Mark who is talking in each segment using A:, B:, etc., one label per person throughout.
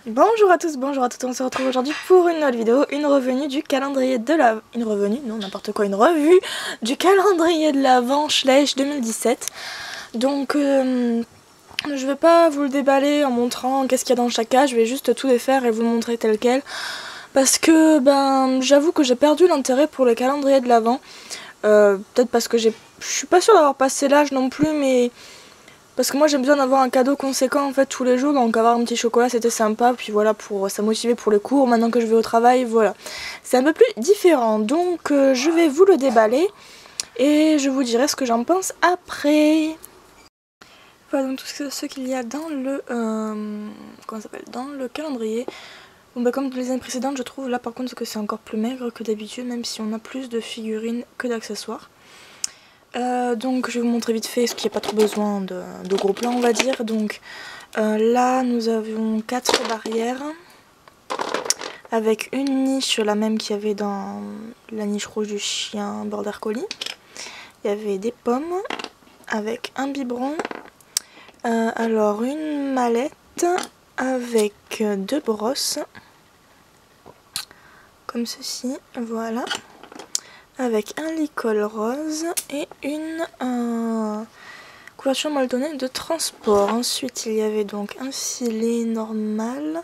A: Bonjour à tous, bonjour à toutes, on se retrouve aujourd'hui pour une nouvelle vidéo, une revenue du calendrier de l'Avent, une revenue, non n'importe quoi, une revue du calendrier de l'Avent Schleich 2017. Donc je vais pas vous le déballer en montrant qu'est-ce qu'il y a dans chaque cas, je vais juste tout défaire et vous le montrer tel quel. Parce que j'avoue que j'ai perdu l'intérêt pour le calendrier de l'Avent. Peut-être parce que je suis pas sûre d'avoir passé l'âge non plus, mais parce que moi j'aime bien avoir un cadeau conséquent en fait tous les jours, donc avoir un petit chocolat c'était sympa, puis voilà, pour ça motivait pour les cours. Maintenant que je vais au travail, voilà, c'est un peu plus différent, donc je vais vous le déballer et je vous dirai ce que j'en pense après. Voilà donc tout ce qu'il y a dans le dans le calendrier. Bon, comme les années précédentes, je trouve là par contre que c'est encore plus maigre que d'habitude, même si on a plus de figurines que d'accessoires. Donc je vais vous montrer vite fait, ce qu'il n'y a pas trop besoin de gros plans on va dire. Donc là nous avons 4 barrières avec une niche, la même qu'il y avait dans la niche rouge du chien Border Collie. Il y avait des pommes avec un biberon, alors une mallette avec 2 brosses comme ceci, voilà, avec un licol rose et une couverture molletonnée de transport. Ensuite il y avait donc un filet normal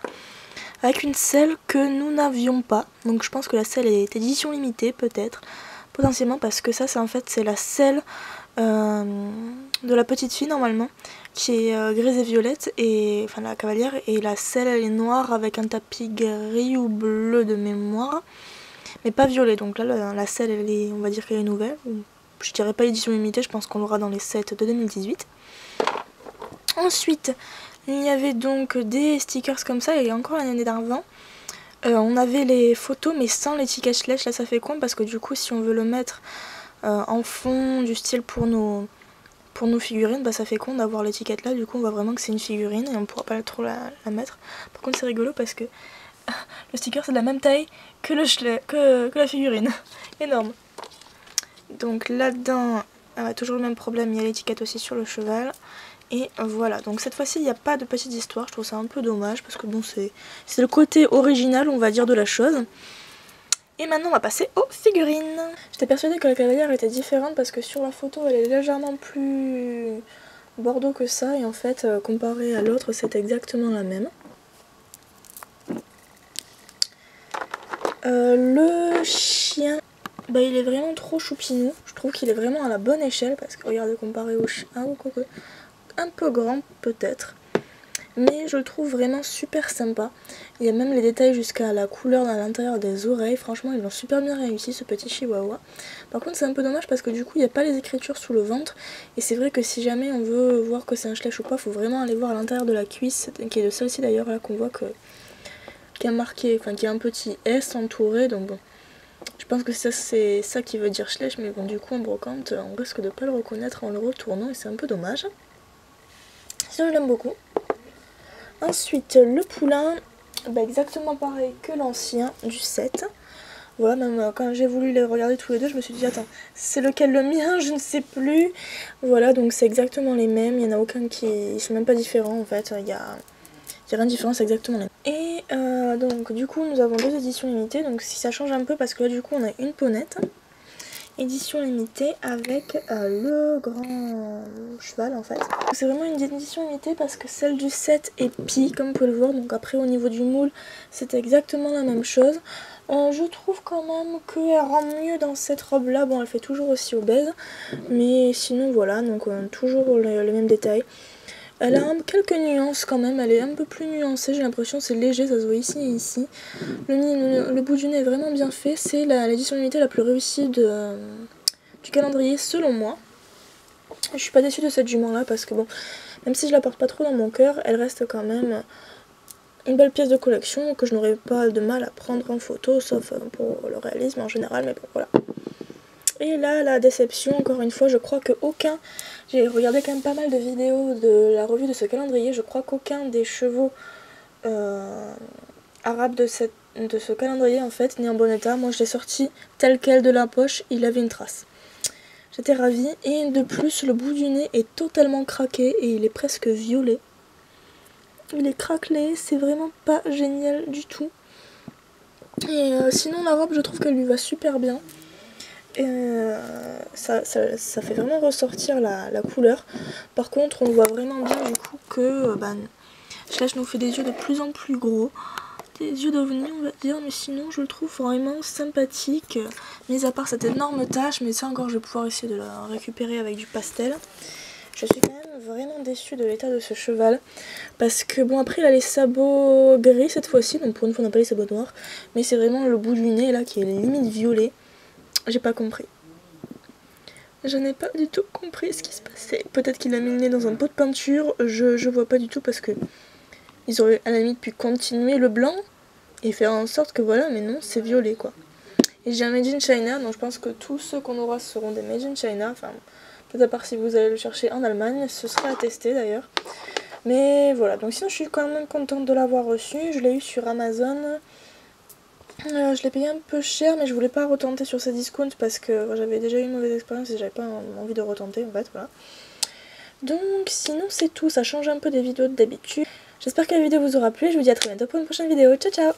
A: avec une selle que nous n'avions pas, donc je pense que la selle est édition limitée peut-être, potentiellement, parce que ça c'est en fait c'est la selle de la petite fille normalement, qui est grise et violette, et enfin la cavalière, et la selle elle est noire avec un tapis gris ou bleu de mémoire, mais pas violet. Donc là la selle elle est, on va dire qu'elle est nouvelle, je dirais pas édition limitée, je pense qu'on l'aura dans les sets de 2018. Ensuite il y avait donc des stickers comme ça, et encore l'année d'avant on avait les photos mais sans l'étiquette Schleich. Là ça fait con parce que du coup si on veut le mettre en fond du style pour nos figurines, ça fait con d'avoir l'étiquette là, du coup on voit vraiment que c'est une figurine et on pourra pas trop la mettre. Par contre c'est rigolo parce que le sticker c'est de la même taille que que la figurine. Énorme. Donc là-dedans, toujours le même problème, il y a l'étiquette aussi sur le cheval. Et voilà, donc cette fois-ci il n'y a pas de petite histoire, je trouve ça un peu dommage parce que bon c'est le côté original on va dire de la chose. Et maintenant on va passer aux figurines. J'étais persuadée que la cavalière était différente parce que sur la photo elle est légèrement plus bordeaux que ça, et en fait comparé à l'autre c'est exactement la même. Le chien, il est vraiment trop choupinou, je trouve qu'il est vraiment à la bonne échelle parce que regardez, comparé au chien, un peu grand peut-être, mais je le trouve vraiment super sympa. Il y a même les détails jusqu'à la couleur à l'intérieur des oreilles, franchement ils l'ont super bien réussi ce petit chihuahua. Par contre c'est un peu dommage parce que du coup il n'y a pas les écritures sous le ventre, et c'est vrai que si jamais on veut voir que c'est un Schleich ou pas, faut vraiment aller voir à l'intérieur de la cuisse, qui est de celle-ci d'ailleurs, là qu'on voit qu'il y a marqué, enfin qu'il y a un petit S entouré, donc bon. Je pense que c'est ça qui veut dire Schleich, mais bon du coup en brocante on risque de pas le reconnaître en le retournant et c'est un peu dommage. Sinon je l'aime beaucoup. Ensuite le poulain, exactement pareil que l'ancien du 7. Voilà, même quand j'ai voulu les regarder tous les deux, je me suis dit attends, c'est lequel le mien, je ne sais plus. Voilà, donc c'est exactement les mêmes, il n'y en a aucun ils sont même pas différents en fait, il y a rien de différent, c'est exactement les mêmes. Et donc du coup nous avons 2 éditions limitées, donc si ça change un peu parce que là du coup on a une ponette. Édition limitée avec le grand cheval en fait. C'est vraiment une édition limitée parce que celle du 7 est pie comme vous pouvez le voir, donc après au niveau du moule c'est exactement la même chose. Je trouve quand même qu'elle rend mieux dans cette robe là, bon elle fait toujours aussi obèse, mais sinon voilà, donc toujours les mêmes détails. Elle a quelques nuances quand même, elle est un peu plus nuancée, j'ai l'impression, c'est léger, ça se voit ici et ici. Le bout du nez est vraiment bien fait, c'est l'édition limitée la plus réussie du calendrier selon moi. Je suis pas déçue de cette jument là parce que bon, même si je la porte pas trop dans mon cœur, elle reste quand même une belle pièce de collection que je n'aurais pas de mal à prendre en photo, sauf pour le réalisme en général, mais bon voilà. Et là, la déception, encore une fois, je crois que j'ai regardé quand même pas mal de vidéos de la revue de ce calendrier, je crois qu'aucun des chevaux arabes de ce calendrier en fait n'est en bon état. Moi je l'ai sorti tel quel de la poche, il avait une trace. J'étais ravie, et de plus le bout du nez est totalement craqué et il est presque violet. il est craquelé, c'est vraiment pas génial du tout. Et sinon la robe je trouve qu'elle lui va super bien. Et ça fait vraiment ressortir la couleur. Par contre on voit vraiment bien du coup que Slash nous fait des yeux de plus en plus gros. Des yeux d'ovni on va dire, mais sinon je le trouve vraiment sympathique. Mis à part cette énorme tache, mais ça encore je vais pouvoir essayer de la récupérer avec du pastel. Je suis quand même vraiment déçue de l'état de ce cheval. Parce que bon après il a les sabots gris cette fois-ci, donc pour une fois on n'a pas les sabots noirs. Mais c'est vraiment le bout du nez là qui est limite violet. J'ai pas compris. Je n'ai pas du tout compris ce qui se passait. Peut-être qu'il a mis le nez dans un pot de peinture, je vois pas du tout parce que ils auraient à la limite pu continuer le blanc et faire en sorte que voilà, mais non, c'est violet quoi. Et j'ai un Made in China, donc je pense que tous ceux qu'on aura seront des Made in China, enfin peut-être à part si vous allez le chercher en Allemagne, ce sera à tester d'ailleurs. Mais voilà, donc sinon je suis quand même contente de l'avoir reçu, je l'ai eu sur Amazon. Je l'ai payé un peu cher, mais je voulais pas retenter sur ces discounts parce que j'avais déjà eu une mauvaise expérience et j'avais pas envie de retenter en fait, voilà. Donc sinon c'est tout, ça change un peu des vidéos d'habitude. J'espère que la vidéo vous aura plu, je vous dis à très bientôt pour une prochaine vidéo, ciao ciao.